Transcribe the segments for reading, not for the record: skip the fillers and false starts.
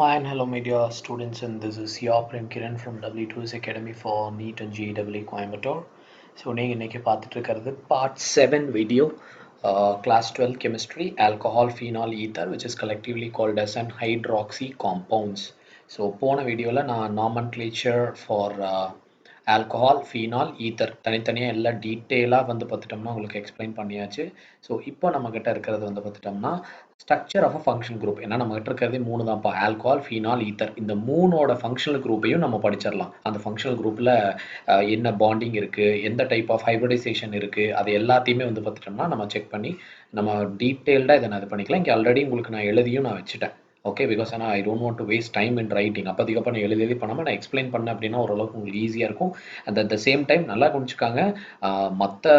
Hi and hello, my dear students, and this is your Prem Kiran from W2S Academy for NEET and JEE Coimbatore. So, நீங்கள் இன்னைக்கு பார்த்துட்டு இருக்கிறது part 7 video, class 12 chemistry, alcohol, phenol, ether, which is collectively called as an hydroxy compounds. So, போன வீடியோவில் நான் nomenclature for alcohol, phenol, ether தனித்தனியாக எல்லாம் டீட்டெயிலாக வந்து பார்த்துட்டோம்னா உங்களுக்கு எக்ஸ்பிளைன் பண்ணியாச்சு. ஸோ இப்போ நம்மக்கிட்ட இருக்கிறது வந்து பார்த்துட்டோம்னா structure of a functional group. ஏன்னா நம்மகிட்ட இருக்கிறதே 3 தான்ப்பா, ஆல்கஹால், ஃபீனால், ஈத்தர். இந்த 3ஓட ஃபங்க்ஷனல் குரூப்பையும் நம்ம படிச்சிடலாம். அந்த ஃபங்க்ஷனல் குரூப்பில் என்ன பாண்டிங் இருக்குது, எந்த டைப் ஆஃப் ஹைப்ரிடைசேஷன் இருக்குது, அது எல்லாத்தையுமே வந்து பார்த்துட்டோம்னா நம்ம செக் பண்ணி நம்ம டீட்டெயில்டாக இதை நான் இது பண்ணிக்கலாம். இங்கே ஆல்ரெடி உங்களுக்கு நான் எழுதியும் நான் வச்சுட்டேன். ஓகே, பிகாஸ் ஆனால் I don't want to waste time in writing. அப்போதைக்கப்போ நான் எழுதி பண்ணாமல் நான் எக்ஸ்பிளைன் பண்ணேன் அப்படின்னா ஓரளவுக்கு உங்களுக்கு ஈஸியாக இருக்கும். And at the same time நல்லா குடிச்சுக்காங்க. மற்ற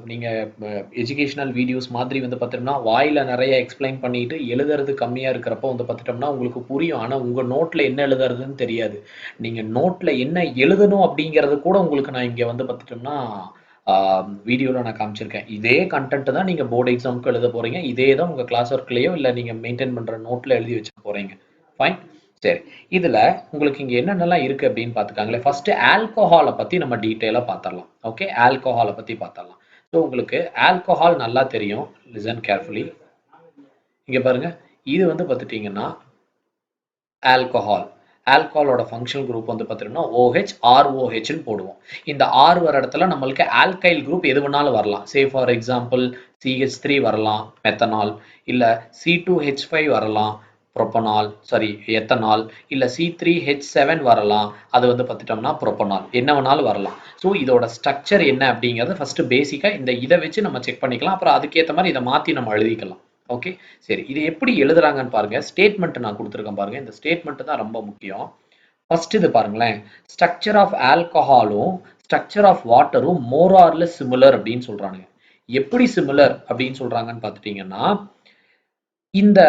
நீங்கள் எஜுகேஷனல் வீடியோஸ் மாதிரி வந்து பார்த்துட்டோம்னா வாயில் நிறைய எக்ஸ்பிளைன் பண்ணிட்டு எழுதுறது கம்மியாக இருக்கிறப்போ வந்து பார்த்துட்டோம்னா உங்களுக்கு புரியும். ஆனால் உங்கள் நோட்டில் என்ன எழுதுறதுன்னு தெரியாது. நீங்கள் நோட்டில் என்ன எழுதணும் அப்படிங்கிறது கூட உங்களுக்கு நான் இங்கே வந்து பார்த்துட்டோம்னா வீடியோவில் நான் காமிச்சிருக்கேன். இதே கண்டென்ட் தான் நீங்கள் போர்டு எக்ஸாமுக்கு எழுத போகிறீங்க. இதே தான் உங்கள் கிளாஸ் ஒர்க்லேயோ இல்லை நீங்கள் மெயின்டைன் பண்ணுற நோட்டில் எழுதி வச்சு போகிறீங்க. ஃபைன், சரி. இதில் உங்களுக்கு இங்கே என்னென்னலாம் இருக்குது அப்படின்னு பார்த்துக்காங்களே. ஃபஸ்ட்டு ஆல்கஹாலை பற்றி நம்ம டீட்டெயிலாக பார்த்துடலாம். ஓகே, ஆல்கஹாலை பற்றி பார்த்துடலாம். ஸோ உங்களுக்கு ஆல்கஹால் நல்லா தெரியும். Listen carefully. இங்கே பாருங்கள், இது வந்து பார்த்துட்டிங்கன்னா ஆல்கஹால். ஆல்கஹாலோட ஃபங்க்ஷனல் குரூப் வந்து பார்த்தீங்கன்னா OH, ROHன்னு போடுவோம். இந்த R வர இடத்துல நம்மளுக்கு ஆல்கைல் குரூப் எது வேணாலும் வரலாம். சே ஃபார் எக்ஸாம்பிள் CH3 வரலாம், மெத்தனால், இல்லை C2H5 வரலாம், ப்ரொப்பனால், சாரி எத்தனால், இல்லை C3H7 வரலாம், அது வந்து பார்த்துட்டோம்னா ப்ரொப்பனால், என்ன வேணாலும் வரலாம். ஸோ இதோட ஸ்ட்ரக்சர் என்ன அப்படிங்கிறத ஃபஸ்ட்டு பேசிக்காக இதை வச்சு நம்ம செக் பண்ணிக்கலாம். அப்புறம் அதுக்கேற்ற மாதிரி இதை மாற்றி நம்ம எழுதிக்கலாம். ஓகே, சரி. இது எப்படி எழுதுறாங்கன்னு பாருங்க. ஸ்டேட்மெண்ட் நான் கொடுத்துருக்கேன் பாருங்க. இந்த ஸ்டேட்மெண்ட் தான் ரொம்ப முக்கியம். ஃபர்ஸ்ட் இது பாருங்களேன், ஸ்ட்ரக்சர் ஆஃப் ஆல்கஹாலும் ஸ்ட்ரக்சர் ஆஃப் வாட்டரும் மோர் ஆர் லெஸ் சிமிலர் அப்படின்னு சொல்றாங்க. எப்படி சிமிலர் அப்படின்னு சொல்றாங்கன்னு பார்த்துட்டீங்கன்னா, இந்த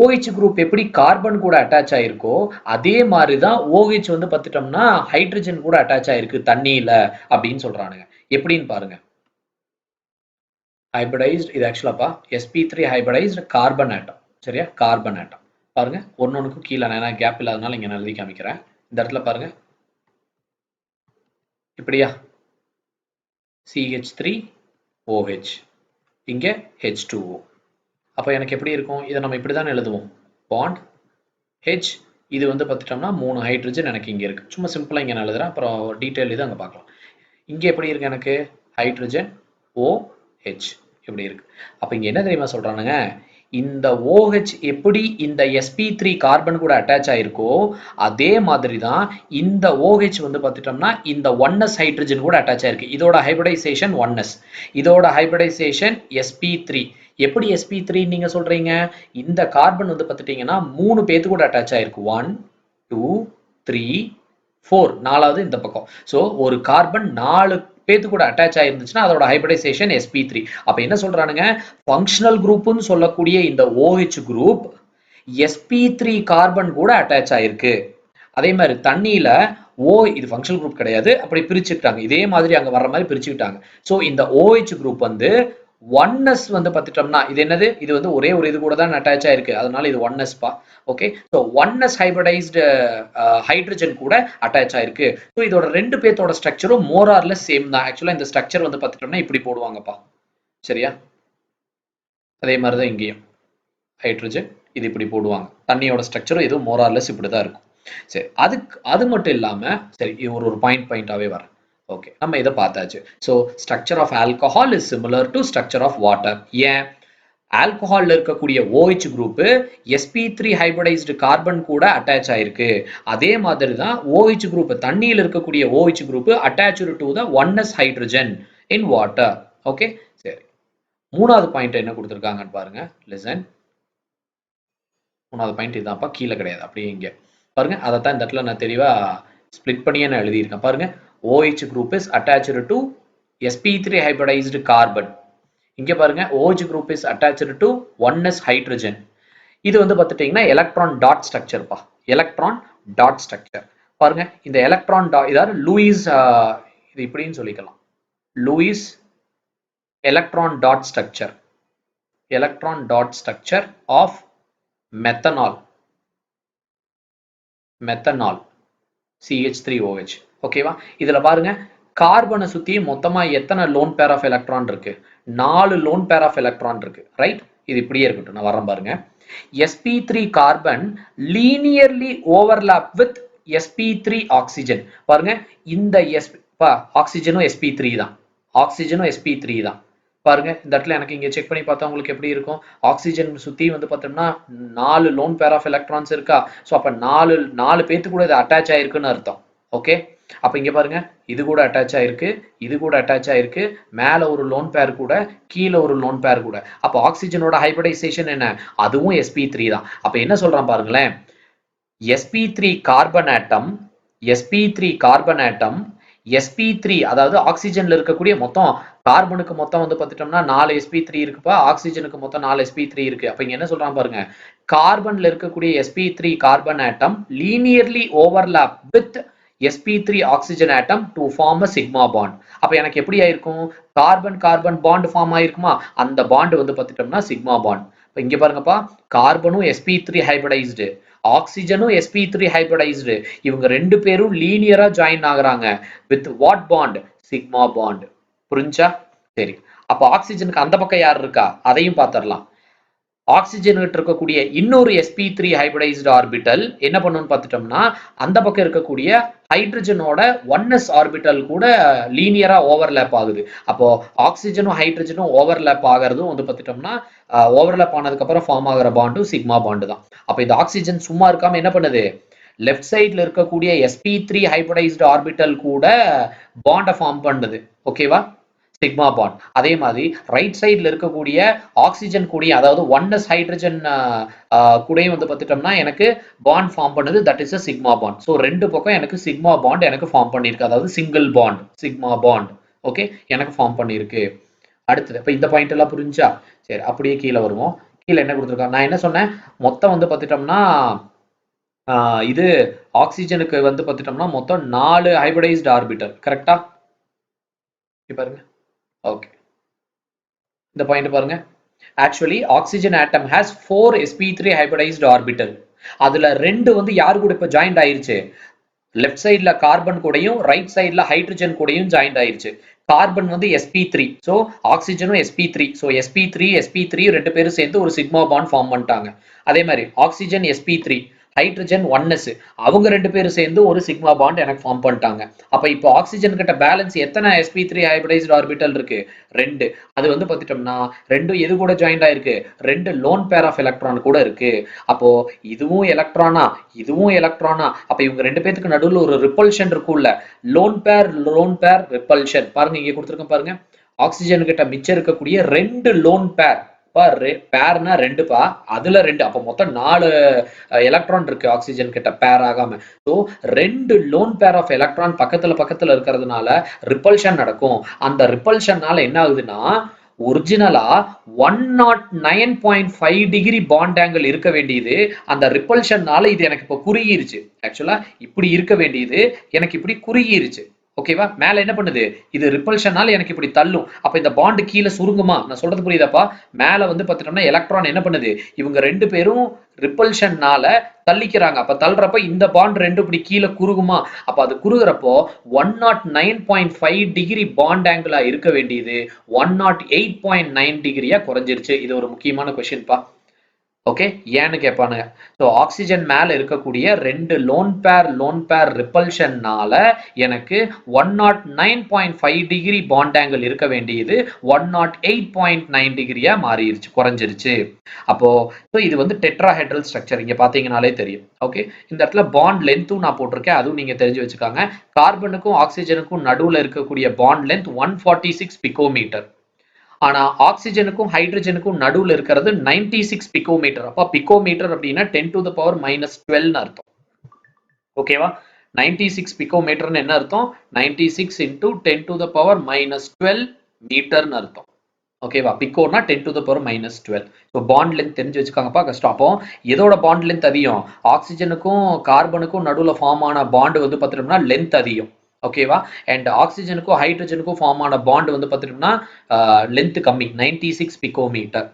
OH குரூப் எப்படி கார்பன் கூட அட்டாச் ஆயிருக்கோ அதே மாதிரி தான் OH வந்து பார்த்துட்டோம்னா ஹைட்ரஜன் கூட அட்டாச் ஆயிருக்கு தண்ணியில அப்படின்னு சொல்றானுங்க. எப்படின்னு பாருங்க. hybridized, இது ஆக்சுவலாப்பா sp3 hybridized கார்பன் ஆட்டம். சரியா, கார்பன் ஆட்டம். பாருங்க, ஒன்னொன்னுக்கு கீழே நான் கேப் இல்லாதனால இங்க நான் எழுதி காமிக்கிறேன். இந்த இடத்துல பாருங்க, இப்படியா CH3OH, இங்க H2O. அப்போ எனக்கு எப்படி இருக்கும்? இதை நம்ம இப்படி தான் எழுதுவோம். பாண்ட் H, இது வந்து பார்த்துட்டோம்னா 3 ஹைட்ரஜன் எனக்கு இங்க இருக்கு. சும்மா சிம்பிளா இங்க நான் எழுதுறேன். அப்புறம் டீட்டெயில் இது அங்க பார்க்கலாம். இங்க எப்படி இருக்கு? எனக்கு ஹைட்ரஜன் OH இப்படி இருக்கு. அப்ப இங்க என்ன தெரியுமா சொல்றானுங்க, இந்த OH எப்படி இந்த sp3 கார்பன் கூட அட்டாச் ஆயிருக்கோ அதே மாதிரி தான் இந்த OH வந்து பார்த்துட்டோம்னா இந்த 1s ஹைட்ரஜன் கூட அட்டாச் ஆயிருக்கு. இதோட ஹைபிரிடைசேஷன் 1s, இதோட ஹைபிரிடைசேஷன் sp3. எப்படி sp3 நீங்க சொல்றீங்க? இந்த கார்பன் வந்து பார்த்துட்டீங்கன்னா 3 பேத்து கூட அட்டாச் ஆயிருக்கு. 1 2 3 4, நாலாவது இந்த பக்கம். ஸோ ஒரு கார்பன் 4 பேத்து கூட அட்டாச் ஆயிருந்துச்சுன்னா அதோட ஹைபிரிடைசேஷன் sp3. அப்ப என்ன சொல்றானுங்க, ஃபங்க்ஷனல் குரூப்னு சொல்லக்கூடிய இந்த OH குரூப் sp3 கார்பன் கூட அட்டாச் ஆயிருக்கு. அதே மாதிரி தண்ணியில இது ஃபங்க்ஷனல் குரூப் கிடையாது, அப்படி பிரிச்சுக்கிட்டாங்க. இதே மாதிரி அங்க வர்ற மாதிரி பிரிச்சுக்கிட்டாங்க. ஸோ இந்த OH குரூப் வந்து 1s வந்து பார்த்துட்டோம்னா இது என்னது, இது வந்து ஒரே ஒரு இது கூட தான் அட்டாச் ஆயிருக்கு, அதனால இது 1s பா. Okay, so 1s hybridised hydrogen கூட அட்டாச் ஆயிருக்கு. ஸோ இதோட ரெண்டு பேர்த்தோட ஸ்ட்ரக்சரும் மோர் ஆர் லெஸ் சேம் தான். ஆக்சுவலா இந்த ஸ்ட்ரக்சர் வந்து பார்த்துட்டோம்னா இப்படி போடுவாங்கப்பா. சரியா, அதே மாதிரி தான் இங்கேயும் ஹைட்ரஜன் இது இப்படி போடுவாங்க. தண்ணியோட ஸ்ட்ரக்சரும் இதுவும் மோர் ஆர் லெஸ் இப்படி தான் இருக்கும். சரி, அது மட்டும் இல்லாம சரி ஒரு பாயிண்டாவே வரேன். ஓகே, நம்ம இதை பார்த்தாச்சு. So structure of alcohol is similar to structure of water. ஏன்? ஆல்கஹால்ல இருக்கக்கூடிய OH group sp3 hybridised carbon கூட அட்டாச் ஆயிருக்கு. அதே மாதிரி தான் OH குரூப், தண்ணியில் இருக்கக்கூடிய OH group attached to the 1s hydrogen in water. Okay, சரி. மூணாவது பாயிண்ட் என்ன கொடுத்துருக்காங்கன்னு பாருங்க. லிசன், மூணாவது பாயிண்ட் இதுதான்ப்பா, கீழே கிடையாது, அப்படியே இங்க பாருங்க. அதைத்தான் இந்த இடத்துல நான் தெளிவா ஸ்பிளிட் பண்ணியே நான் எழுதியிருக்கேன் பாருங்க. OH group is attached to sp3 hybridized carbon. இங்க பாருங்க, OH group is attached to 1s hydrogen. இது வந்து பார்த்துட்டீங்கன்னா எலக்ட்ரான் டாட் ஸ்ட்ரக்சர் பா, எலக்ட்ரான் டாட் ஸ்ட்ரக்சர். பாருங்க, இந்த எலக்ட்ரான் டாட் இதாவது லூயிஸ், இது இப்படின்னு சொல்லிக்கலாம், Lewis electron dot structure, electron dot structure of methanol. Methanol CH3OH. ஓகேவா? இதுல பாருங்க கார்பனை சுத்தி மொத்தமா எத்தனை லோன் பேர் ஆஃப் எலக்ட்ரான் இருக்கு? 4 லோன் பேர் ஆஃப் எலக்ட்ரான் இருக்கு. ரைட்? இது இப்படியே இருக்கட்டும். நான் வரேன் பாருங்க. sp3 carbon linearly overlap with sp3 oxygen. பாருங்க இந்த ஆக்சிஜனும் sp3 தான். ஆக்சிஜனும் sp3 தான். பாருங்க இந்த இடத்துல எனக்கு இங்க செக் பண்ணி பார்த்தா உங்களுக்கு எப்படி இருக்கும்? ஆக்சிஜன் சுத்தி வந்து பார்த்தோம்னா 4 லோன் பேர் ஆஃப் எலக்ட்ரான்ஸ் இருக்கா? ஸோ அப்ப 4 பேத்து கூட இது அட்டாச் ஆயிருக்குன்னு அர்த்தம். ஓகே, அப்ப இங்க பாருங்க இது கூட அட்டாச் ஆயிருக்கு, இது கூட அட்டாச் ஆயிருக்கு, மேல ஒரு லோன் பேர் கூட, கீழே ஒரு லோன் பேர் கூட. அப்ப ஆக்சிஜனோட ஹைபிரிடைசேஷன் என்ன? அதுவும் sp3 தான். அப்ப என்ன சொல்றான் பாருங்களேன், sp3 கார்பன் ஆட்டம், sp3 கார்பன் ஆட்டம், sp3 அதாவது ஆக்சிஜன்ல இருக்கக்கூடிய மொத்தம் கார்பனுக்கு மொத்தம் வந்து பார்த்துட்டோம்னா 4 sp3 இருக்குப்பா, ஆக்சிஜனுக்கு மொத்தம் 4 sp3 இருக்கு. அப்ப இங்க என்ன சொல்றான் பாருங்க, கார்பன்ல இருக்கக்கூடிய sp3 carbon atom linearly overlap with sp3 oxygen atom to form a sigma bond. அப்ப எனக்கு எப்படி ஆயிருக்கும்? கார்பன் கார்பன் பாண்ட் ஃபார்ம் ஆயிருக்குமா? அந்த பாண்ட் வந்து பார்த்துட்டோம்னா சிக்மா பாண்ட். இப்ப இங்க பாருங்கப்பா, கார்பனும் sp3 ஹைபிரிடைஸ்டு, ஆக்சிஜனும் sp3 ஹைபிரிடைஸ்டு. இவங்க ரெண்டு பேரும் லீனியரா ஜாயின் ஆகுறாங்க with what bond? Sigma bond. புரிஞ்சா? சரி, அப்ப ஆக்சிஜனுக்கு அந்த பக்கம் யார் இருக்கா அதையும் பார்த்துடலாம். ஆக்சிஜன் கிட்ட இருக்கக்கூடிய இன்னொரு sp3 ஹைபிரிடைஸ்டு ஆர்பிட்டல் என்ன பண்ணுன்னு பார்த்துட்டோம்னா, அந்த பக்கம் இருக்கக்கூடிய ஹைட்ரஜனோட 1s ஆர்பிட்டல் கூட லீனியரா ஓவர்லேப் ஆகுது. அப்போ ஆக்சிஜனும் ஹைட்ரஜனும் ஓவர்லேப் ஆகிறதும் வந்து பார்த்துட்டோம்னா, ஓவர்லேப் ஆனதுக்கு அப்புறம் ஃபார்ம் ஆகிற பாண்டும் சிக்மா பாண்டு தான். அப்ப இந்த ஆக்சிஜன் சும்மா இருக்காம என்ன பண்ணுது? லெஃப்ட் சைட்ல இருக்கக்கூடிய sp3 ஹைபிரிடைஸ்டு ஆர்பிட்டல் கூட பாண்டை ஃபார்ம் பண்ணுது. ஓகேவா? Sigma bond. அதே மாதிரி ரைட் சைட்ல இருக்கக்கூடிய ஆக்சிஜன் கூடிய, அதாவது 1s ஹைட்ரஜன் கூடயும் வந்து பார்த்துட்டோம்னா எனக்கு பாண்ட் ஃபார்ம் பண்ணுது, that is a sigma bond. So ரெண்டு பக்கம் எனக்கு சிக்மா பாண்ட் எனக்கு ஃபார்ம் பண்ணியிருக்கு, அதாவது single bond sigma bond. Okay, எனக்கு ஃபார்ம் பண்ணியிருக்கு. அடுத்தது இப்போ இந்த பாயிண்ட் எல்லாம் புரிஞ்சா? சரி, அப்படியே கீழே வருவோம். கீழே என்ன கொடுத்துருக்காங்க? நான் என்ன சொன்னேன், மொத்தம் வந்து பார்த்துட்டோம்னா இது ஆக்சிஜனுக்கு வந்து பார்த்துட்டோம்னா மொத்தம் 4 ஹைபிரிடைஸ்டு ஆர்பிட்டல். கரெக்டா? பாருங்க. ஓகே, இந்த பாயிண்ட் பாருங்க. Actually oxygen atom has 4 sp3 hybridised orbital. அதுல ரெண்டு வந்து யார் கூட இப்ப ஜாயிண்ட் ஆயிருச்சு? லெஃப்ட் சைட்ல கார்பன் கூடயும் ரைட் சைட்ல ஹைட்ரஜன் கூடயும் ஜாயிண்ட் ஆயிருச்சு. கார்பன் வந்து sp3, so ஆக்சிஜனும் sp3, so sp3 ரெண்டு பேரும் சேர்ந்து ஒரு சிக்மா பாண்ட் ஃபார்ம் பண்ணிட்டாங்க. அதே மாதிரி ஆக்சிஜன் sp3, ஹைட்ரஜன் 1s, அவங்க ரெண்டு பேரும் சேர்ந்து ஒரு சிக்மா பாண்ட் எனக்கு ஃபார்ம் பண்ணிட்டாங்க. அப்ப இப்போ ஆக்சிஜன் கிட்ட பேலன்ஸ் எத்தனை sp3 ஹைபிரிடைஸ்டு ஆர்பிட்டல் இருக்கு? 2. அது வந்து பார்த்துட்டோம்னா ரெண்டும் எது கூட ஜாயிண்ட் ஆயிருக்கு? 2 லோன் பேர் ஆஃப் எலக்ட்ரான் கூட இருக்கு. அப்போ இதுவும் எலக்ட்ரானா, இதுவும் எலக்ட்ரானா, அப்ப இவங்க ரெண்டு பேருக்கு நடுவில் ஒரு ரிப்பல்ஷன் இருக்கும்ல, லோன் பேர் ரிப்பல்ஷன். பாருங்க இங்க கொடுத்துருக்கேன் பாருங்க, ஆக்சிஜன் கிட்ட மிச்சம் இருக்கக்கூடிய 2 லோன் பேர், பேர்னா 2பா, அதுல 2, அப்ப மொத்தம் 4 எலக்ட்ரான் இருக்கு ஆக்சிஜன் கிட்ட பேர் ஆகாம. So 2 lone pair of electron பக்கத்துல இருக்கிறதுனால ரிப்பல்ஷன் நடக்கும். அந்த ரிப்பல்ஷன்னால என்ன ஆகுதுன்னா, ஒரிஜினலா 109.5 டிகிரி பாண்ட் ஆங்கிள் இருக்க வேண்டியது அந்த ரிப்பல்ஷன்னால இது எனக்கு இப்ப குறுகிருச்சு. ஆக்சுவலா இப்படி இருக்க வேண்டியது எனக்கு இப்படி குறுகிருச்சு. ஓகேவா? மேல என்ன பண்ணுது? இது ரிப்பல்ஷனால எனக்கு இப்படி தள்ளும். அப்ப இந்த பாண்ட் கீழே சுருங்குமா? நான் சொல்றது புரியுதாப்பா? மேல வந்து பார்த்துட்டோம்னா எலக்ட்ரான் என்ன பண்ணுது? இவங்க ரெண்டு பேரும் ரிப்பல்ஷன்னால தள்ளிக்கிறாங்க. அப்ப தள்ளுறப்ப இந்த பாண்ட் ரெண்டு இப்படி கீழே குறுகுமா? அப்ப அது குறுகிறப்போ 109.5 டிகிரி பாண்ட் ஆங்கிளா இருக்க வேண்டியது 108.9 டிகிரியா குறைஞ்சிருச்சு. இது ஒரு முக்கியமான கொஸ்டின்பா. ஓகே, ஏன்னு கேட்பானுங்க. ஸோ ஆக்சிஜன் மேல இருக்கக்கூடிய 2 லோன் பேர் ரிப்பல்ஷன்னால எனக்கு 109.5 டிகிரி பாண்ட் ஆங்கிள் இருக்க வேண்டியது 108.9 டிகிரியா மாறிடுச்சு, குறைஞ்சிருச்சு. அப்போ இது வந்து டெட்ராஹெட்ரல் ஸ்ட்ரக்சர், இங்க பாத்தீங்கன்னாலே தெரியும். ஓகே, இந்த இடத்துல பாண்ட் லென்த்தும் நான் போட்டிருக்கேன், அதுவும் நீங்க தெரிஞ்சு வச்சுக்காங்க. கார்பனுக்கும் ஆக்சிஜனுக்கும் நடுவுல இருக்கக்கூடிய பாண்ட் லென்த் 146 பிகோமீட்டர். ஆனா ஆக்சிஜனுக்கும் ஹைட்ரஜனுக்கும் நடுவுல இருக்கிறது 96 பிகோமீட்டர். அப்ப பிகோமீட்டர் அப்படின்னா 10 to the power -12 அர்த்தம். ஓகேவா? 96 பிகோமீட்டர்னு என்ன அர்த்தம்? 96 into 10 to the power -12 மீட்டர்னு அர்த்தம். ஓகேவா? பிகோனா 10 to the power -12. So bond length தெரிஞ்சு வச்சுக்காங்கப்பா, கஷ்டம். அப்போ எதோட பாண்ட் லென்த் அதிகம்? ஆக்சிஜனுக்கும் கார்பனுக்கும் நடுவுல ஃபார்ம் ஆன பாண்ட் வந்து பார்த்துட்டோம்னா லென்த் அதிகம். ஓகேவா? அண்ட் ஆக்சிஜனுக்கும் ஹைட்ரஜனுக்கும் ஃபார்ம் ஆன பாண்ட் வந்து பார்த்துட்டோம்னா லென்த் கம்மி, 96 பிகோமீட்டர்.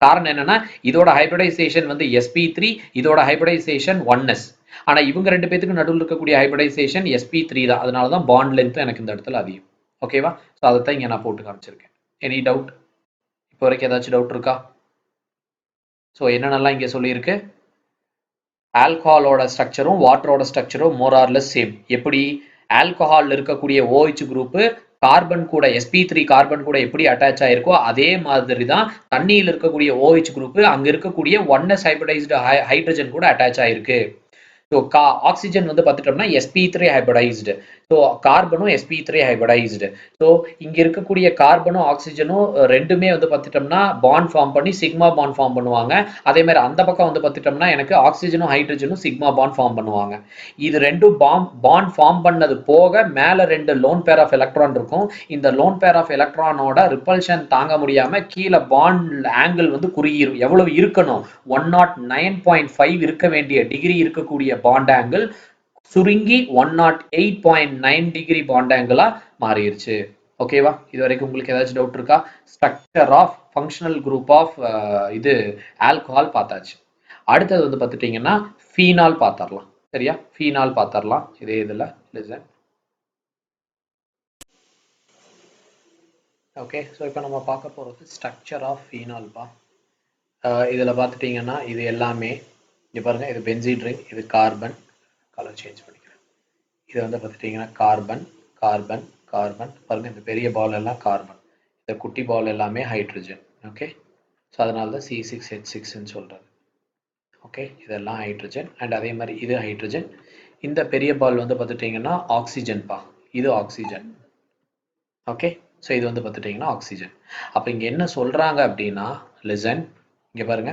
காரணம் என்னன்னா இதோட ஹைபிரிடைசேஷன் வந்து sp3, இதோட ஹைபிரிடைசேஷன் 1s. ஆனா இவங்க ரெண்டு பேத்துக்கு நடுவில் இருக்கக்கூடிய ஹைபிரிடைசேஷன் sp3 தான். அதனால தான் பாண்ட் லென்த் எனக்கு இந்த இடத்துல அதிகம். ஓகேவா? ஸோ அதை தான் இங்கே நான் போட்டு காமிச்சிருக்கேன். Any doubt? இப்போ வரைக்கும் ஏதாச்சும் டவுட் இருக்கா? ஸோ என்னென்னலாம் இங்கே சொல்லியிருக்கு? ஆல்கஹாலோட ஸ்ட்ரக்சரும் வாட்டரோட ஸ்ட்ரக்சரும் மோர் ஆர் லெஸ் சேம். எப்படி ஆல்கஹால் இருக்கக்கூடிய OH குரூப் கார்பன் கூட sp3 கார்பன் கூட எப்படி அட்டாச் ஆயிருக்கோ அதே மாதிரி தான் தண்ணியில் இருக்கக்கூடிய OH குரூப் அங்க இருக்கக்கூடிய 1s ஹைபிரிடைஸ்டு ஹைட்ரஜன் கூட அட்டாச் ஆயிருக்கு. ஸோ ஆக்சிஜன் வந்து பார்த்துட்டோம்னா sp3 ஹைபிரிடைஸ்டு. ஸோ கார்பனும் sp3 ஹைபிரிடைஸ்டு. ஸோ இங்க இருக்கக்கூடிய கார்பனும் ஆக்சிஜனும் ரெண்டுமே வந்து பார்த்துட்டோம்னா பாண்ட் ஃபார்ம் பண்ணி சிக்மா பாண்ட் ஃபார்ம் பண்ணுவாங்க. அதே மாதிரி அந்த பக்கம் வந்து பார்த்துட்டோம்னா எனக்கு ஆக்சிஜனும் ஹைட்ரஜனும் சிக்மா பாண்ட் ஃபார்ம் பண்ணுவாங்க. இது ரெண்டும் பாண்ட் ஃபார்ம் பண்ணது போக மேல ரெண்டு லோன் பேர் ஆஃப் எலக்ட்ரான் இருக்கும். இந்த லோன் பேர் ஆஃப் எலக்ட்ரானோட ரிப்பல்ஷன் தாங்க முடியாம கீழே பாண்ட் ஆங்கிள் வந்து குறுகிரும். எவ்வளவு இருக்கணும்? 109.5 இருக்க வேண்டிய டிகிரி இருக்கக்கூடிய பாண்ட் ஆங்கிள் சுருங்கி 108.9 டிகிரி பாண்ட் ஆங்கிளா மாறிடுச்சு. ஓகேவா? இது வரைக்கும் உங்களுக்கு ஏதாச்சும் டவுட் இருக்கா? Structure of functional group of இது ஆல்கஹால் பார்த்தாச்சு. அடுத்தது வந்து பார்த்துட்டீங்கன்னா ஃபீனால் பார்த்துடலாம். சரியா? ஃபீனால் பார்த்துடலாம். இதே இதில் லிசன். ஓகே, ஸோ இப்போ நம்ம பார்க்க போகிறது ஸ்ட்ரக்சர் ஆஃப் ஃபீனால்பா. இதில் பார்த்துட்டிங்கன்னா இது எல்லாமே இங்கே பாருங்கள், இது பென்சீன் ரிங், இது கார்பன், கலர் சேஞ்ச் பண்ணிக்கிறேன். இது வந்து பார்த்துட்டிங்கன்னா கார்பன் கார்பன் கார்பன், பாருங்கள் இந்த பெரிய பால் எல்லாம் கார்பன், இந்த குட்டி பால் எல்லாமே ஹைட்ரஜன். ஓகே, ஸோ அதனால தான் C6H6ன்னு சொல்கிறது. ஓகே, இதெல்லாம் ஹைட்ரஜன் அண்ட் அதே மாதிரி இது ஹைட்ரஜன். இந்த பெரிய பால் வந்து பார்த்துட்டிங்கன்னா ஆக்சிஜன்பா, இது ஆக்சிஜன். ஓகே, ஸோ இது வந்து பார்த்துட்டிங்கன்னா ஆக்சிஜன். அப்போ இங்கே என்ன சொல்கிறாங்க அப்படின்னா லிசன், இங்கே பாருங்க,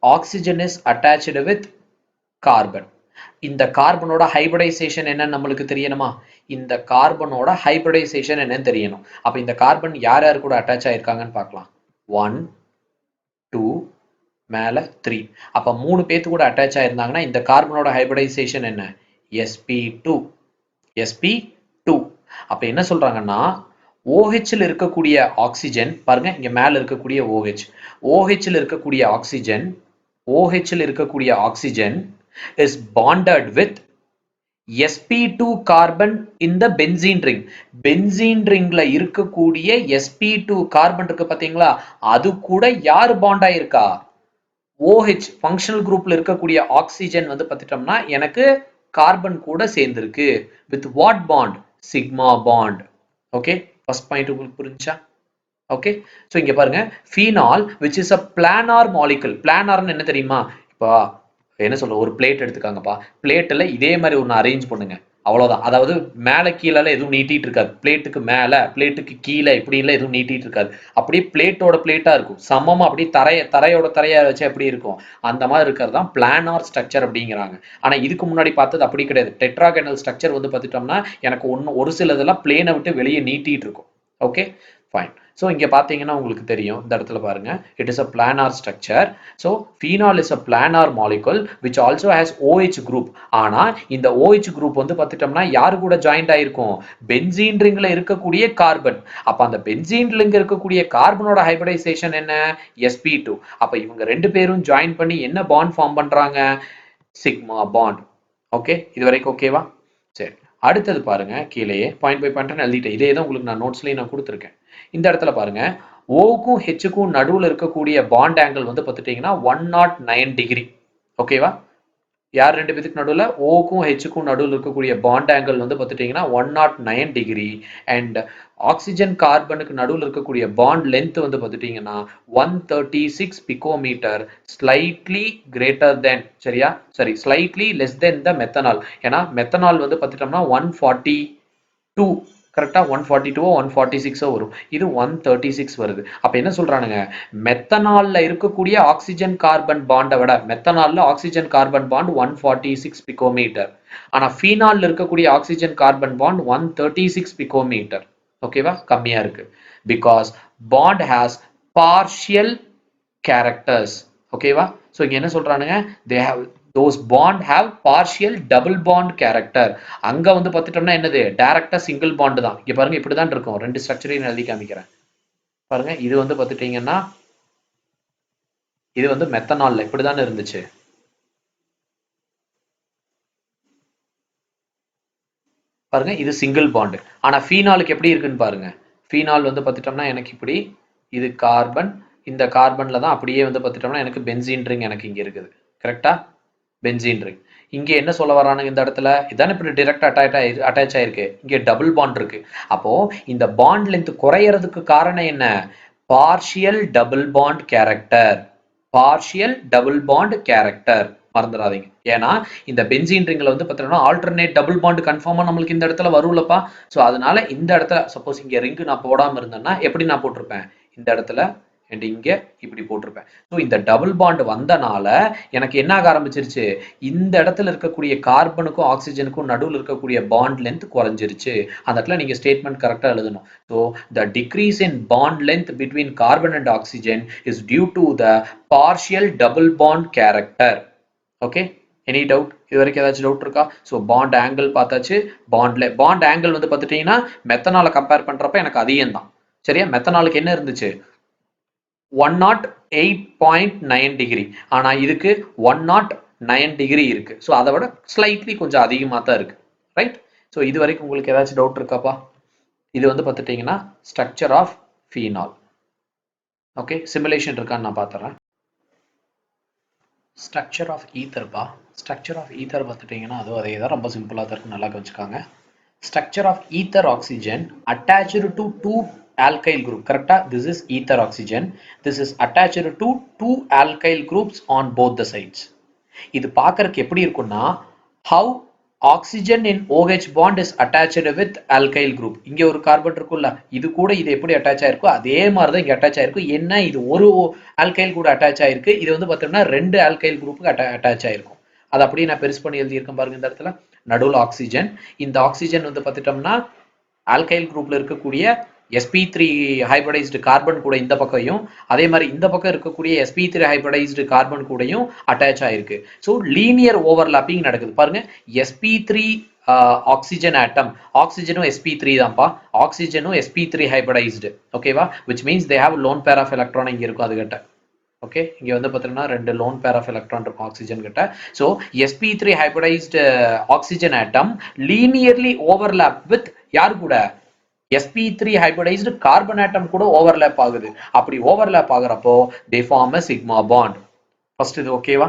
oxygen is attached with carbon. இந்த கார்பனோட ஹைபிரிடைசேஷன் என்னன்னு நம்மளுக்கு தெரியணுமா? இந்த கார்பனோட ஹைபிரிடைசேஷன் என்னன்னு தெரியணும். அப்போ இந்த கார்பன் யார் யார் கூட அட்டாச் ஆயிருக்காங்கன்னு பார்க்கலாம். 1 2 மேல 3. அப்போ 3 பேத்து கூட அட்டாச் ஆயிருந்தாங்கன்னா இந்த கார்பனோட ஹைபிரிடைசேஷன் என்ன? sp2 sp2. அப்போ என்ன சொல்றாங்கன்னா OHல இருக்கக்கூடிய ஆக்சிஜன் பாருங்க, இங்க மேல இருக்கக்கூடிய OHல இருக்கக்கூடிய ஆக்சிஜன், OHல இருக்கக்கூடிய oxygen is bonded with sp2 carbon in the benzene ring. benzene ringல இருக்கக்கூடிய sp2 கார்பன் இருக்கு பாத்தீங்களா, அது கூட யார் பாண்ட் ஆயிருக்கா? OH ஃபங்க்ஷனல் குரூப்ல இருக்கக்கூடிய ஆக்சிஜன் வந்து பார்த்துட்டோம்னா எனக்கு கார்பன் கூட சேர்ந்திருக்கு. with what bond? sigma bond. Okay, first point உங்களுக்கு புரிஞ்சா? ஓகே, ஸோ இங்க பாருங்க, phenol which is a planar molecule. பிளானார்னு என்ன தெரியுமா? இப்போ என்ன சொல்ல, ஒரு பிளேட் எடுத்துக்காங்கப்பா, பிளேட்டில் இதே மாதிரி ஒன்று அரேஞ்ச் பண்ணுங்க, அவ்வளோதான். அதாவது மேலே கீழே எதுவும் நீட்டிட்டு இருக்காது, பிளேட்டுக்கு மேலே பிளேட்டுக்கு கீழே இப்படிலாம் எதுவும் நீட்டிட்டு இருக்காது. அப்படியே பிளேட்டோட பிளேட்டாக இருக்கும், சமமாக அப்படியே தரையோட தரையாக வச்சு எப்படி இருக்கும் அந்த மாதிரி இருக்கிறது தான் பிளானார் ஸ்ட்ரக்சர் அப்படிங்கிறாங்க. ஆனால் இதுக்கு முன்னாடி பார்த்தது அப்படி கிடையாது. டெட்ராகனல் ஸ்ட்ரக்சர் வந்து பார்த்துட்டோம்னா எனக்கு ஒரு சில இதெல்லாம் பிளேனை விட்டு வெளியே நீட்டிட்டு இருக்கும். Okay, fine. ஸோ இங்கே பார்த்தீங்கன்னா உங்களுக்கு தெரியும், இந்த இடத்துல பாருங்க, it is a planar structure. So phenol is a planar molecule which also has OH group. ஆனால் இந்த OH குரூப் வந்து பார்த்துட்டோம்னா யாரு கூட ஜாயிண்ட் ஆயிருக்கும்? பென்சீன் ரிங்ல இருக்கக்கூடிய கார்பன். அப்போ அந்த பென்சீன் ரிங்ல இருக்கக்கூடிய கார்பனோட ஹைபிரிடைசேஷன் என்ன? sp2. அப்போ இவங்க ரெண்டு பேரும் ஜாயின் பண்ணி என்ன பாண்ட் ஃபார்ம் பண்றாங்க? Sigma bond. ஓகே, இது வரைக்கும் ஓகேவா? சரி, அடுத்தது பாருங்க, கீழே பாயிண்ட் பை பாயிண்ட் எழுதிட்டேன். இதே தான் உங்களுக்கு நான் நோட்ஸ்லயும் நான் கொடுத்துருக்கேன். இந்த இடத்துல பாருங்க, ஓக்கும் ஹெச்சுக்கும் நடுவில் இருக்கக்கூடிய பாண்ட் ஆங்கிள் வந்து பார்த்துட்டீங்கன்னா 109 டிகிரி. ஓகேவா? யார் ரெண்டு பேத்துக்கு நடுவில்? ஓக்கும் ஹெச்சுக்கும் நடுவில் இருக்கக்கூடிய பாண்ட் ஆங்கிள் வந்து பார்த்துட்டீங்கன்னா 109 டிகிரி. அண்ட் ஆக்சிஜன் கார்பனுக்கு நடுவில் இருக்கக்கூடிய பாண்ட் லென்த் வந்து பார்த்துட்டீங்கன்னா 136 பிகோமீட்டர், ஸ்லைட்லி கிரேட்டர் தென், சரியா? சரி, ஸ்லைட்லி லெஸ் தென் த மெத்தனால். ஏன்னா மெத்தனால் வந்து பார்த்துட்டோம்னா 142, கரெக்டா 142 146 வரும், இது 136 வருது. அப்ப என்ன சொல்றானுங்க, மெத்தனால்ல இருக்கக்கூடிய ஆக்சிஜன் கார்பன் பாண்டை விட மெத்தனால்ல ஆக்சிஜன் கார்பன் பாண்ட் 146 பிகோமீட்டர், ஆனா ஃபீனால்ல இருக்கக்கூடிய ஆக்சிஜன் கார்பன் பாண்ட் 136 பிகோமீட்டர். ஓகேவா? கம்மியா இருக்கு. Because bond has partial characters. ஓகேவா? சோ இங்க என்ன சொல்றானுங்க, they have those bond have partial double bond character. அங்க வந்து பார்த்துட்டோம்னா என்னது, டைரக்டா சிங்கிள் பாண்ட் தான். இங்க பாருங்க, இப்படிதான் இருக்கும். ரெண்டு ஸ்ட்ரக்சரையும் எழுதி காமிக்கிறேன் பாருங்க. இது வந்து பார்த்துட்டீங்கன்னா இது வந்து மெத்தனால்ல இப்படிதானே இருந்துச்சு. பாருங்க இது சிங்கிள் பாண்ட். ஆனா ஃபீனாலுக்கு எப்படி இருக்குன்னு பாருங்க. ஃபீனால் வந்து பார்த்துட்டோம்னா எனக்கு இப்படி, இது கார்பன், இந்த கார்பன்ல தான் அப்படியே வந்து பார்த்துட்டோம்னா எனக்கு பென்சீன் ரிங் எனக்கு இங்க இருக்குது. கரெக்டா? Benzene ring. இங்க என்ன சொல்ல வரானுங்க இந்த இடத்துல? இதானே இப்படி டைரக்ட் அட்டாச் ஆயிருக்கு. இங்க டபுள் பாண்ட் இருக்கு. அப்போ இந்த பாண்ட் லென்த் குறையறதுக்கு காரணம் என்ன? Partial double bond character. Partial double bond character மறந்துடாதீங்க. ஏன்னா இந்த பென்சீன் ரிங்ல வந்து பார்த்தீங்கன்னா ஆல்டர்னேட் டபுள் பாண்ட் கன்ஃபார்மா நம்மளுக்கு இந்த இடத்துல வரும்லப்பா. ஸோ அதனால இந்த இடத்துல சப்போஸ் இங்க ரிங்கு நான் போடாம இருந்தேன்னா எப்படி நான் போட்டிருப்பேன்? இந்த இடத்துல அண்ட் இங்க இப்படி போட்டிருப்பேன். ஸோ இந்த டபுள் பாண்ட் வந்தனால எனக்கு என்ன ஆக ஆரம்பிச்சிருச்சு? இந்த இடத்துல இருக்கக்கூடிய கார்பனுக்கும் ஆக்சிஜனுக்கும் நடுவில் இருக்கக்கூடிய பாண்ட் லென்த் குறைஞ்சிருச்சு. அந்த இடத்துல நீங்க ஸ்டேட்மெண்ட் கரெக்டா எழுதணும். So the decrease in bond length between carbon and oxygen is due to the partial double bond character. Okay, any doubt? இது வரைக்கும் ஏதாச்சும் டவுட் இருக்கா? ஸோ பாண்ட் ஆங்கிள் பார்த்தாச்சு. பாண்ட் ஆங்கிள் வந்து பார்த்துட்டீங்கன்னா மெத்தனால கம்பேர் பண்றப்ப எனக்கு அதிகம் தான். சரியா? மெத்தனாலுக்கு என்ன இருந்துச்சு? 108.9 டிகிரி. ஆனா இதுக்கு 109 டிகிரி இருக்கு. ஸோ அதை விட ஸ்லைட்லி கொஞ்சம் அதிகமாக தான் இருக்கு. ரைட்? ஸோ இது வரைக்கும் உங்களுக்கு ஏதாச்சும் டவுட் இருக்காப்பா? இது வந்து பார்த்துட்டீங்கன்னா structure of phenol. Okay, simulation இருக்கான்னு நான் பார்த்துறேன். ஸ்ட்ரக்சர் ஆஃப் ஈத்தர்ப்பா. ஸ்ட்ரக்சர் ஆஃப் ஈத்தர் பார்த்துட்டீங்கன்னா அதுவும் அதே தான், ரொம்ப சிம்பிளாக தான் இருக்கும். நல்லா வச்சுக்காங்க. Structure of ether oxygen attached to two alkyl group. Correct? This is ether oxygen. This is attached to two alkyl groups on both the sides. இது பார்க்கறதுக்கு எப்படி இருக்கும்னா how oxygen in OH bond is attached with alkyl group. இங்க ஒரு carbon இருக்குல்ல, இது கூட இது எப்படி அட்டாச் ஆயிருக்கோ அதே மாதிரி தான் இங்க அட்டாச் ஆயிருக்கு. என்ன இது ஒரு ஆல்கைல் கூட அட்டாச் ஆயிருக்கு. இது வந்து பார்த்தோம்னா ரெண்டு ஆல்கைல் குரூப்புக்கு அட்டாச் ஆயிருக்கும். அது அப்படியே நான் பெருசு பண்ணி எழுதியிருக்கேன் பாருங்க இந்த இடத்துல. நடுவில் ஆக்சிஜன். இந்த ஆக்சிஜன் வந்து பார்த்துட்டோம்னா ஆல்கைல் குரூப்ல இருக்கக்கூடிய sp3 ஹைபிரிடைஸ்டு கார்பன் கூட இந்த பக்கையும், அதே மாதிரி இந்த பக்கம் இருக்கக்கூடிய sp3 ஹைபிரிடைஸ்டு கார்பன் கூடயும் அட்டாச் ஆயிருக்கு. ஸோ லீனியர் ஓவர்லாப்பிங் நடக்குது பாருங்க. sp3 ஆக்சிஜன் ஆட்டம், ஆக்சிஜனும் sp3 தான்ப்பா, ஆக்சிஜனும் sp3 ஹைபிரிடைஸ்டு. ஓகேவா? Which means they have lone pair of electron இங்க இருக்கும் அதுகிட்ட. ஓகே, இங்க வந்து பார்த்தீங்கன்னா ரெண்டு லோன் பேர் ஆஃப் எலக்ட்ரான் இருக்கும் ஆக்சிஜன் கிட்ட. So sp3 hybridised oxygen atom linearly overlap with யாரு கூட? sp3 ஹைபிரிடைஸ்டு கார்பன் ஆட்டம் கூட ஓவர்லாப் ஆகுது. அப்படி ஓவர்லாப் ஆகுறப்போ they form a sigma bond. First இது ஓகேவா?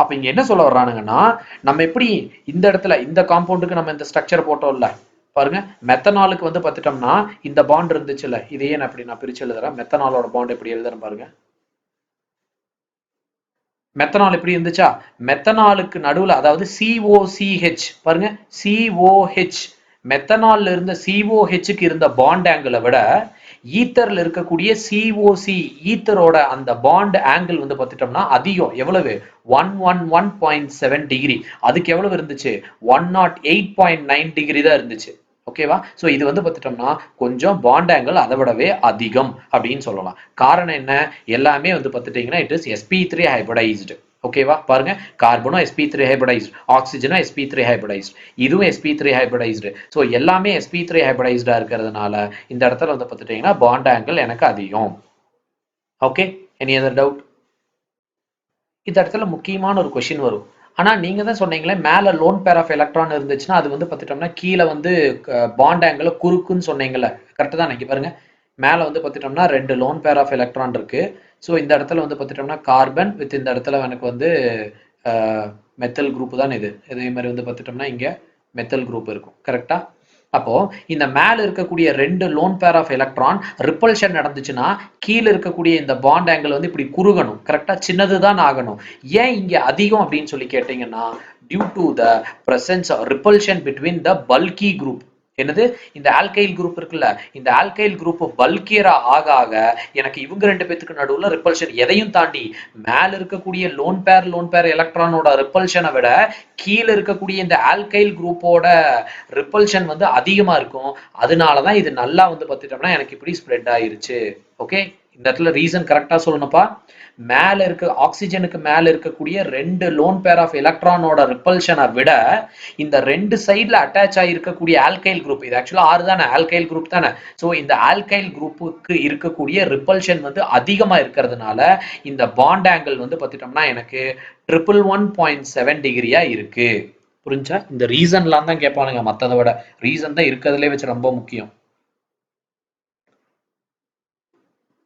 அப்ப இங்க என்ன சொல்ல வர்றானுங்கன்னா, நம்ம எப்படி இந்த இடத்துல இந்த காம்பவுண்டுக்கு நம்ம இந்த ஸ்ட்ரக்சர் போட்டோம்ல பாருங்க. மெத்தனாலுக்கு வந்து பார்த்துட்டோம்னா இந்த பாண்ட் இருந்துச்சுல்ல, இதையே நான் அப்படி நான் பிரிச்சு எழுதுறேன். மெத்தனாலோட பாண்ட் எப்படி எழுதுறேன் பாருங்க. மெத்தனால் எப்படி இருந்துச்சா? மெத்தனாலுக்கு நடுவில் அதாவது COCH பாருங்க, COH மெத்தனால்ல இருந்த COHக்கு இருந்த பாண்ட் ஆங்கிளை விட ஈத்தர்ல இருக்கக்கூடிய COC ஈத்தரோட அந்த பாண்ட் ஆங்கிள் வந்து பார்த்துட்டோம்னா அதிகம். எவ்வளவு? 111.7 டிகிரி. அதுக்கு எவ்வளவு இருந்துச்சு? 108.9 டிகிரி தான் இருந்துச்சு. ஓகேவா? ஸோ இது வந்து பார்த்துட்டோம்னா கொஞ்சம் பாண்ட் ஆங்கிள் அதை விடவே அதிகம் அப்படின்னு சொல்லலாம். காரணம் என்ன? எல்லாமே வந்து பார்த்துட்டீங்கன்னா இட் இஸ் sp3 ஹைபிரிடைஸ்டு. ஓகேவா? பாருங்க, கார்பனும் sp3 ஹைபிரிடைஸ்டு, ஆக்சிஜனும் sp3 ஹைபிரிடைஸ்டு, இதுவும் sp3 ஹைபிரிடைஸ்டு. ஸோ எல்லாமே sp3 ஹைபிரிடைஸ்டா இருக்கிறதுனால இந்த இடத்துல வந்து பார்த்துட்டீங்கன்னா பாண்ட் ஆங்கிள் எனக்கு அதிகம். Okay, any other doubt? இந்த இடத்துல முக்கியமான ஒரு கொஸ்டின் வரும். ஆனா நீங்க தான் சொன்னீங்களே மேல லோன் பேர் ஆஃப் எலக்ட்ரான் இருந்துச்சுன்னா அது வந்து பார்த்துட்டோம்னா கீழே வந்து பாண்ட் ஆங்கிள் குறுக்குன்னு சொன்னீங்கல்ல, கரெக்ட் தான். இங்க பாருங்க, மேல வந்து பார்த்துட்டோம்னா ரெண்டு லோன் பேர் ஆஃப் எலக்ட்ரான் இருக்கு. ஸோ இந்த இடத்துல வந்து பார்த்துட்டோம்னா கார்பன் வித் இந்த இடத்துல எனக்கு வந்து மெத்தல் குரூப் தான் இது. இதே மாதிரி வந்து பார்த்துட்டோம்னா இங்க மெத்தல் குரூப் இருக்கும். கரெக்டா? அப்போ இந்த மேல இருக்கக்கூடிய ரெண்டு lone pair of electron repulsion நடந்துச்சுன்னா கீழே இருக்கக்கூடிய இந்த பாண்ட் ஆங்கிள் வந்து இப்படி குறுகணும். கரெக்டா? சின்னதுதான் ஆகணும். ஏன் இங்க அதிகம் அப்படின்னு சொல்லி கேட்டீங்கன்னா due to the presence repulsion between the bulky group. என்னது? இந்த ஆல்கைல் குரூப் இருக்குல்ல, இந்த ஆல்கைல் குரூப் பல்கியரா ஆக ஆக எனக்கு இவங்க ரெண்டு பேத்துக்கு நடுவுல ரிப்பல்ஷன் எதையும் தாண்டி மேல இருக்கக்கூடிய லோன் பேர் எலக்ட்ரானோட ரிப்பல்ஷனை விட கீழே இருக்கக்கூடிய இந்த ஆல்கைல் குரூப்போட ரிப்பல்ஷன் வந்து அதிகமா இருக்கும். அதனாலதான் இது நல்லா வந்து பார்த்துட்டோம்னா எனக்கு இப்படி ஸ்ப்ரெட் ஆயிருச்சு. ஓகே, இந்த இடத்துல ரீசன் கரெக்டா சொல்லணும்ப்பா. மேல இருக்க ஆக்சிஜனுக்கு மேல இருக்கக்கூடிய ரெண்டு லோன் பேர் ஆஃப் எலக்ட்ரானோட ரிப்பல்ஷனை விட இந்த ரெண்டு சைட்ல அட்டாச் ஆகிருக்கக்கூடிய ஆல்கைல் குரூப், இது ஆக்சுவலா 6 தானே, ஆல்கைல் குரூப் தானே. ஸோ இந்த ஆல்கைல் குரூப்புக்கு இருக்கக்கூடிய ரிப்பல்ஷன் வந்து அதிகமா இருக்கிறதுனால இந்த பாண்ட் ஆங்கிள் வந்து பார்த்துட்டோம்னா எனக்கு 111.7 டிகிரியா இருக்கு. புரிஞ்சா? இந்த ரீசன்லாம் தான் கேட்பானுங்க, மற்றதை விட ரீசன் தான் இருக்கிறதுலே வச்சு ரொம்ப முக்கியம்.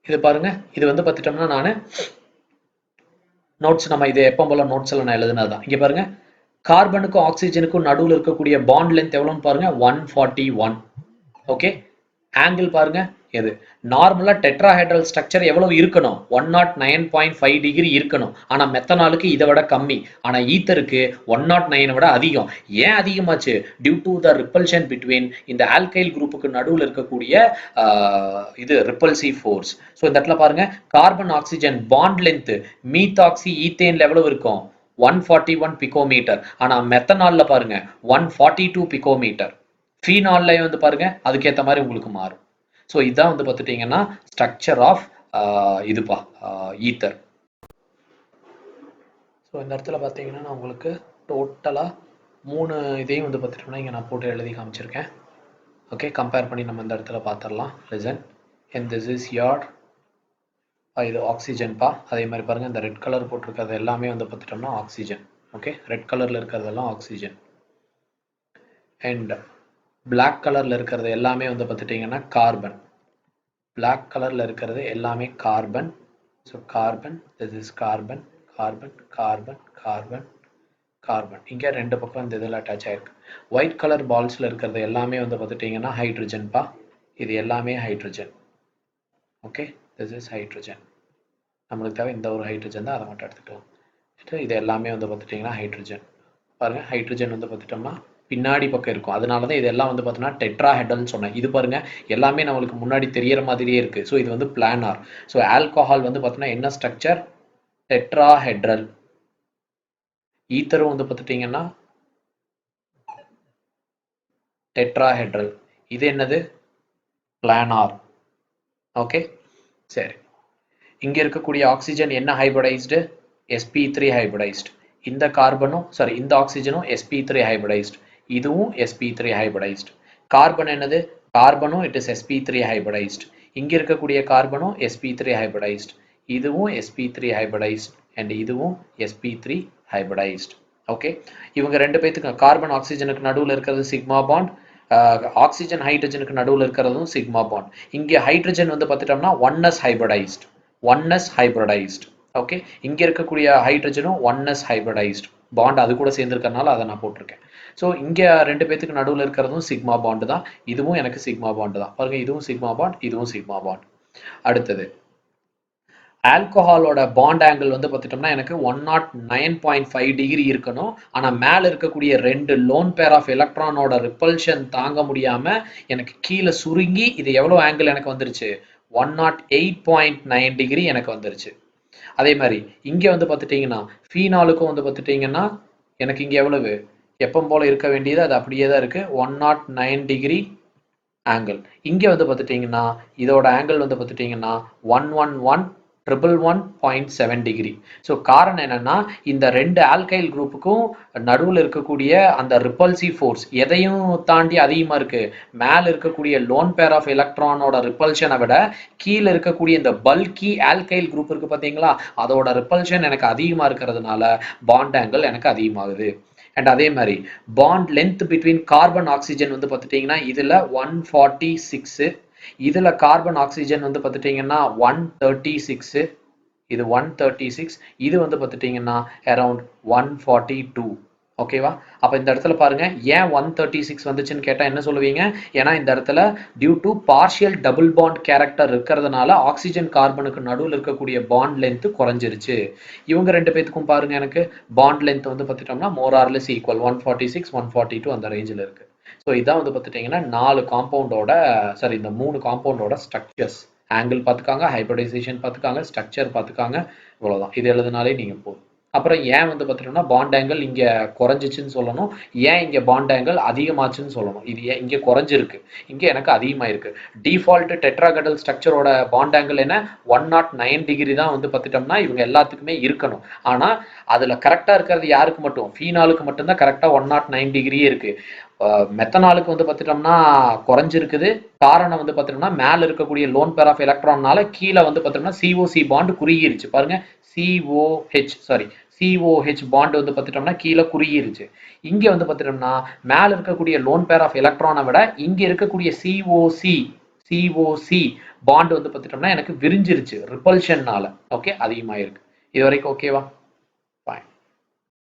இது பாருங்க, இது வந்து பார்த்துட்டோம்னா நான் நோட்ஸ், நம்ம இது எப்போ போல நோட்ஸ்ல நான் எழுதுனதுதான். இங்க பாருங்க, கார்பனுக்கும் ஆக்சிஜனுக்கும் நடுவில் இருக்கக்கூடிய பாண்ட் லென்த் எவ்வளோன்னு பாருங்க, 141. ஓகே, ஆங்கிள் பாருங்க, எது நார்மலா டெட்ராஹைட்ரல் ஸ்ட்ரக்சர் எவ்வளவு இருக்கணும், 109.5 டிகிரி இருக்கணும். ஆனா மெத்தனாலுக்கு இதை விட கம்மி, ஆனா ஈத்தருக்கு 109 விட அதிகம். ஏன் அதிகமாச்சு? Due to the repulsion between இந்த ஆல்கைல் குரூப்புக்கு நடுவில் இருக்கக்கூடிய இது ரிப்பல்சிவ் ஃபோர்ஸ். ஸோ இந்த இடத்துல பாருங்க, carbon oxygen bond length methoxy ஈத்தேன்ல எவ்வளவு இருக்கும், 141 பிகோமீட்டர். ஆனா மெத்தனால்ல பாருங்க 142 பிகோமீட்டர். ஃபீனால்ல வந்து பாருங்க அதுக்கேற்ற மாதிரி உங்களுக்கு மாறும். ஸோ இதுதான் வந்து பார்த்துட்டீங்கன்னா ஸ்ட்ரக்சர் ஆஃப் இதுப்பா ஈத்தர். ஸோ இந்த இடத்துல பார்த்தீங்கன்னா நான் உங்களுக்கு டோட்டலாக 3 இதையும் வந்து பார்த்துட்டோம்னா இங்கே நான் போட்டு எழுதி காமிச்சிருக்கேன். ஓகே, கம்பேர் பண்ணி நம்ம இந்த இடத்துல பார்த்துடலாம். Listen, and this is your இது ஆக்சிஜன்ப்பா. அதே மாதிரி பாருங்கள், இந்த ரெட் கலர் போட்டிருக்கிறது எல்லாமே வந்து பார்த்துட்டோம்னா ஆக்சிஜன். ஓகே, ரெட் கலரில் இருக்கிறதெல்லாம் ஆக்சிஜன். அண்ட் பிளாக் கலரில் இருக்கிறது எல்லாமே வந்து பார்த்துட்டிங்கன்னா கார்பன். பிளாக் கலரில் இருக்கிறது எல்லாமே carbon. So carbon, this is carbon, carbon, carbon, carbon, carbon. இங்கே ரெண்டு பக்கம் இந்த இதில் அட்டாச் ஆகிருக்கு. ஒயிட் கலர் பால்ஸில் இருக்கிறது எல்லாமே வந்து பார்த்துட்டிங்கன்னா ஹைட்ரஜன்ப்பா. இது எல்லாமே hydrogen. Okay, this is hydrogen. நம்மளுக்கு தேவை இந்த ஒரு ஹைட்ரஜன் தான், அதை மட்டும் எடுத்துக்கலாம். இது எல்லாமே வந்து பார்த்துட்டிங்கன்னா ஹைட்ரஜன். பாருங்கள், ஹைட்ரஜன் வந்து பார்த்துட்டோம்னா பின்னாடி பக்கம் இருக்கும். அதனால தான் இதெல்லாம் வந்து பார்த்தீங்கன்னா டெட்ராஹெட்ரல்னு சொன்னேன். இது பாருங்க எல்லாமே நம்மளுக்கு முன்னாடி தெரியற மாதிரியே இருக்கு. ஸோ இது வந்து பிளானார். ஸோ ஆல்கஹால் வந்து பார்த்தீங்கன்னா என்ன ஸ்ட்ரக்சர், டெட்ராஹெட்ரல். ஈத்தரும் வந்து பார்த்துட்டீங்கன்னா டெட்ராஹெட்ரல். இது என்னது, பிளானார். ஓகே, சரி. இங்க இருக்கக்கூடிய ஆக்சிஜன் என்ன ஹைபிரிடைஸ்டு, sp3 ஹைபிரிடைஸ்டு. இந்த கார்பனும் சாரி இந்த ஆக்சிஜனும் sp3 ஹைபிரிடைஸ்டு. இதுவும் sp3 ஹைபிரிடைஸ்டு. கார்பன் என்னது, கார்பனும் இட் இஸ் sp3 ஹைபிரிடைஸ்டு. இங்க இருக்கக்கூடிய கார்பனும் sp3 ஹைபிரிடைஸ்டு. இதுவும் sp3 ஹைபிரிடைஸ்டு அண்ட் இதுவும் sp3 ஹைபிரிடைஸ்டு. ஓகே, இவங்க ரெண்டு பேத்துக்கு கார்பன் ஆக்சிஜனுக்கு நடுவில் இருக்கிறது சிக்மா பாண்ட், ஆக்சிஜன் ஹைட்ரஜனுக்கு நடுவில் இருக்கிறதும் சிக்மா பாண்ட். இங்கே ஹைட்ரஜன் வந்து பார்த்துட்டோம்னா 1s hybridised, 1s hybridised. Okay, இங்க இருக்கக்கூடிய ஹைட்ரஜனும் 1s ஹைபிரிடைஸ்டு பாண்ட் அது கூட சேர்ந்துருக்கறனால அதை நான் போட்டிருக்கேன். ஸோ இங்க ரெண்டு பேத்துக்கு நடுவில் இருக்கிறதும் சிக்மா பாண்டு தான். இதுவும் எனக்கு சிக்மா பாண்டு தான். பாருங்க, இதுவும் சிக்மா பாண்ட், இதுவும் சிக்மா பாண்ட். அடுத்தது ஆல்கஹாலோட பாண்ட் ஆங்கிள் வந்து பார்த்துட்டோம்னா எனக்கு 109.5 டிகிரி இருக்கணும். ஆனால் மேலே இருக்கக்கூடிய ரெண்டு லோன் பேர் ஆஃப் எலக்ட்ரானோட ரிப்பல்ஷன் தாங்க முடியாமல் எனக்கு கீழே சுருங்கி இது எவ்வளோ ஆங்கிள் எனக்கு வந்துருச்சு, 108.9 டிகிரி எனக்கு வந்துருச்சு. அதே மாதிரி இங்கே வந்து பார்த்துட்டிங்கன்னா ஃபீனாலுக்கும் வந்து பார்த்துட்டிங்கன்னா எனக்கு இங்கே எவ்வளவு எப்போ போல் இருக்க வேண்டியது அது அப்படியே தான் இருக்குது, 109 டிகிரி ஆங்கிள். இங்கே வந்து பார்த்துட்டிங்கன்னா இதோட ஆங்கிள் வந்து பார்த்துட்டிங்கன்னா 111.7 டிகிரி. ஸோ காரணம் என்னன்னா இந்த ரெண்டு ஆல்கைல் குரூப்புக்கும் நடுவில் இருக்கக்கூடிய அந்த ரிப்பல்சிவ் ஃபோர்ஸ் எதையும் தாண்டி அதிகமாக இருக்கு. மேலே இருக்கக்கூடிய லோன் பேர் ஆஃப் எலக்ட்ரானோட ரிப்பல்ஷனை விட கீழே இருக்கக்கூடிய இந்த பல்கி ஆல்கைல் குரூப் இருக்கு பார்த்தீங்களா, அதோட ரிப்பல்ஷன் எனக்கு அதிகமாக இருக்கிறதுனால பாண்ட் ஆங்கிள் எனக்கு அதிகமாகுது. அண்ட் அதே மாதிரி bond length between carbon oxygen வந்து பார்த்துட்டிங்கன்னா இதில் 146, இதில் கார்பன் ஆக்சிஜன் வந்து பார்த்துட்டிங்கன்னா 136, இது 136, இது வந்து பார்த்துட்டிங்கன்னா அரவுண்ட் 142. ஓகேவா? அப்போ இந்த இடத்துல பாருங்க ஏன் 136 வந்துச்சுன்னு கேட்டால் என்ன சொல்லுவீங்க, ஏன்னா இந்த இடத்துல due to partial double bond character இருக்கிறதுனால ஆக்சிஜன் கார்பனுக்கு நடுவில் இருக்கக்கூடிய பாண்ட் லென்த் குறைஞ்சிருச்சு. இவங்க ரெண்டு பேத்துக்கும் பாருங்க எனக்கு பாண்ட் லென்த் வந்து பார்த்துட்டோம்னா மோர் ஆர் லெஸ் ஈக்குவல், 146 142 அந்த ரேஞ்சில் இருக்கு. ஸோ இதான் வந்து பார்த்துட்டிங்கன்னா 4 காம்பவுண்டோட சாரி இந்த 3 காம்பவுண்டோட ஸ்ட்ரக்சர்ஸ். ஆங்கிள் பார்த்துக்காங்க, ஹைபிரிடைசேஷன் பார்த்துக்காங்க, ஸ்ட்ரக்சர் பார்த்துக்காங்க, இவ்வளோதான். இது எழுதுனாலே நீங்கள் போதும். அப்புறம் ஏன் வந்து பார்த்துட்டோம்னா பாண்ட் ஆங்கிள் இங்கே குறைஞ்சிச்சுன்னு சொல்லணும், ஏன் இங்கே பாண்ட் ஆங்கிள் அதிகமாச்சுன்னு சொல்லணும். இது ஏன் இங்கே குறைஞ்சிருக்கு, இங்கே எனக்கு அதிகமாயிருக்கு. டிஃபால்ட் டெட்ராகடல் ஸ்ட்ரக்சரோட பாண்ட் ஆங்கிள் என்ன 109 டிகிரி தான் வந்து பார்த்துட்டோம்னா இவங்க எல்லாத்துக்குமே இருக்கணும். ஆனால் அதில் கரெக்டாக இருக்கிறது யாருக்கு மட்டும், ஃபீனாலுக்கு மட்டும்தான் கரெக்டாக 109 டிகிரியே இருக்கு. மெத்தனாலுக்கு வந்து பார்த்துட்டோம்னா குறைஞ்சிருக்குது. காரணம் வந்து பார்த்துட்டோம்னா மேலே இருக்கக்கூடிய லோன் பேர் ஆஃப் எலக்ட்ரான்னால கீழே வந்து பார்த்துட்டோம்னா சிஓசி பாண்ட் குறுகிருச்சு. பாருங்க சிஓஹெச் பாண்ட் வந்து பார்த்துட்டோம்னா கீழே குறுகிருச்சு. இங்கே வந்து பார்த்துட்டோம்னா மேலே இருக்கக்கூடிய லோன் பேர் ஆஃப் எலக்ட்ரானை விட இங்கே இருக்கக்கூடிய சிஓசி பாண்ட் வந்து பார்த்துட்டோம்னா எனக்கு விரிஞ்சிருச்சு ரிப்பல்ஷன்னால. ஓகே, அதிகமாயிருக்கு. இது வரைக்கும் ஓகேவா?